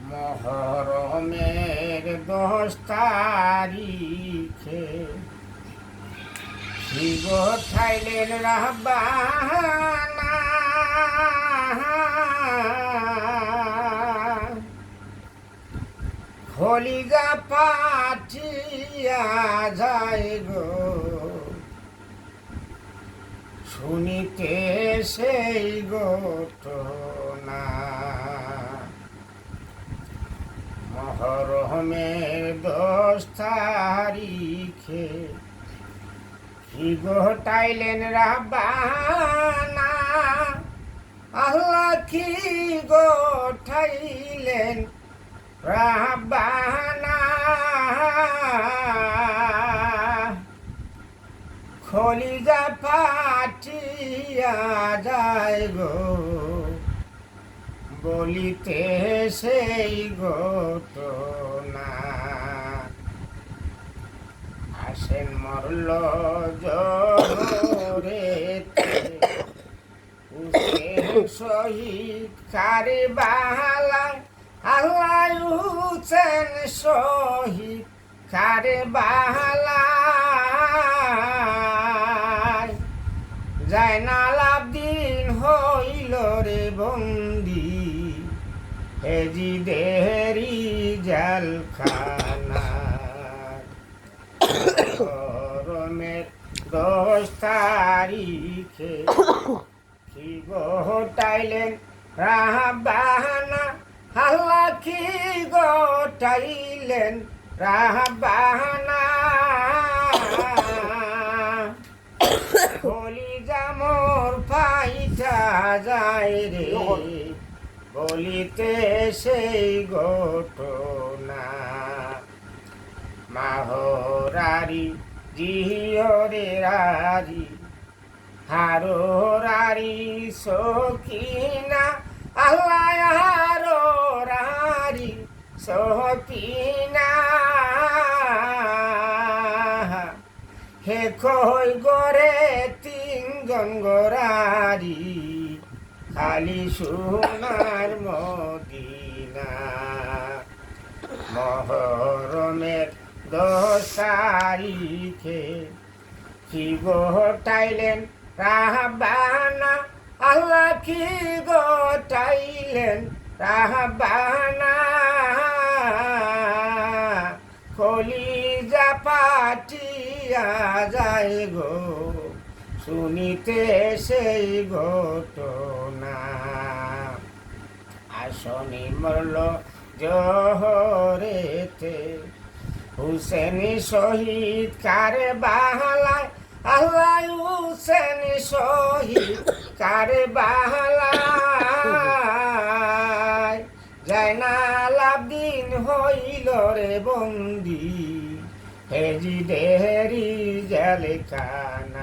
মহরমের 10 তারিখে শিব থাইলেন রাহবানা খলিগা পাঠিয়া যায় গো শুনিতে সেই ঘটনা মহরমের 10 তারিখে কি ঘটাইলেন রাব্বানা আল্লাহ কি ঘটাইলেন রাব্বানা খলিজা পাঠিয়া যায় গো বলিতে সেই ঘটনা আসেন মরল জোরেতে শহীদ কারে বাহালায় আল্লাহ হুসেন শহীদ কারে বাহালায় জাইনাল আবদিন হইল রে বন্দি এজিদেরি জেলখানা গরমের 10 তারিখে কি ঘটাইলেন রাহবানা আল্লাহ কি ঘটাইলেন রাহবানা কলিজা মোর পাইতা যায় রে বলিতে সেই ঘটনা মাহরারি জিহরে রারি হারোরারি সকিনা আল্লাহ হারোরারি সকিনা হে কই গরে 3 জন গোরারি খালি সোনার মদিনা মহরমের 10 তারিখে কি ঘটাইলেন রাহবানা আল্লাহ কি ঘটাইলেন রাহবানা কলিজা পাঠিয়া যায় গো শুনিতে সেই ঘটনা আসনি মরল জহরেতে হুসেন শহীদ কারে বাহালায় আল্লাহ হুসেন শহীদ কারে বাহালায় জাইনাল আবদিন হইল রে বন্দি হেজিদেরি জেলখানায়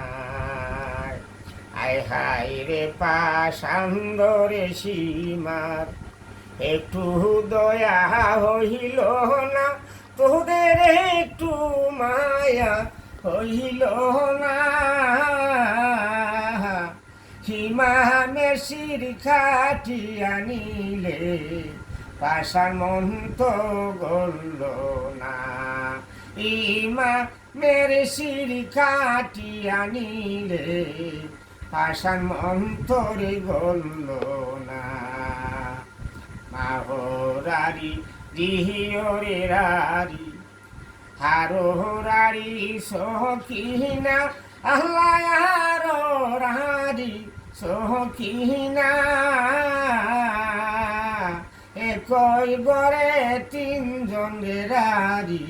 আয় হাই রে পাষাণ্ডরে সীমার একটু দয়া হইল না তোদের একটু মায়া হইল না হিমামের শির খাটিয়া নিলে পাষাণ মন্ত গল না ইমামের শির খাটিয়া নিলে পাষাণ মন্তরে গল না মাহরারি জিহিয়রে রারি হারোরারি সকিনা আল্লাহ হারোরারি সকিনা একই গরে 3 জন রারি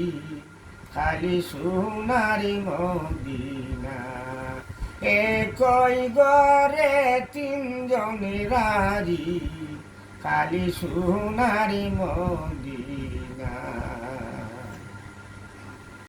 খালি সোনারি মদিনা একই গরে 3 জন রারি খালি সোনারি মদিনা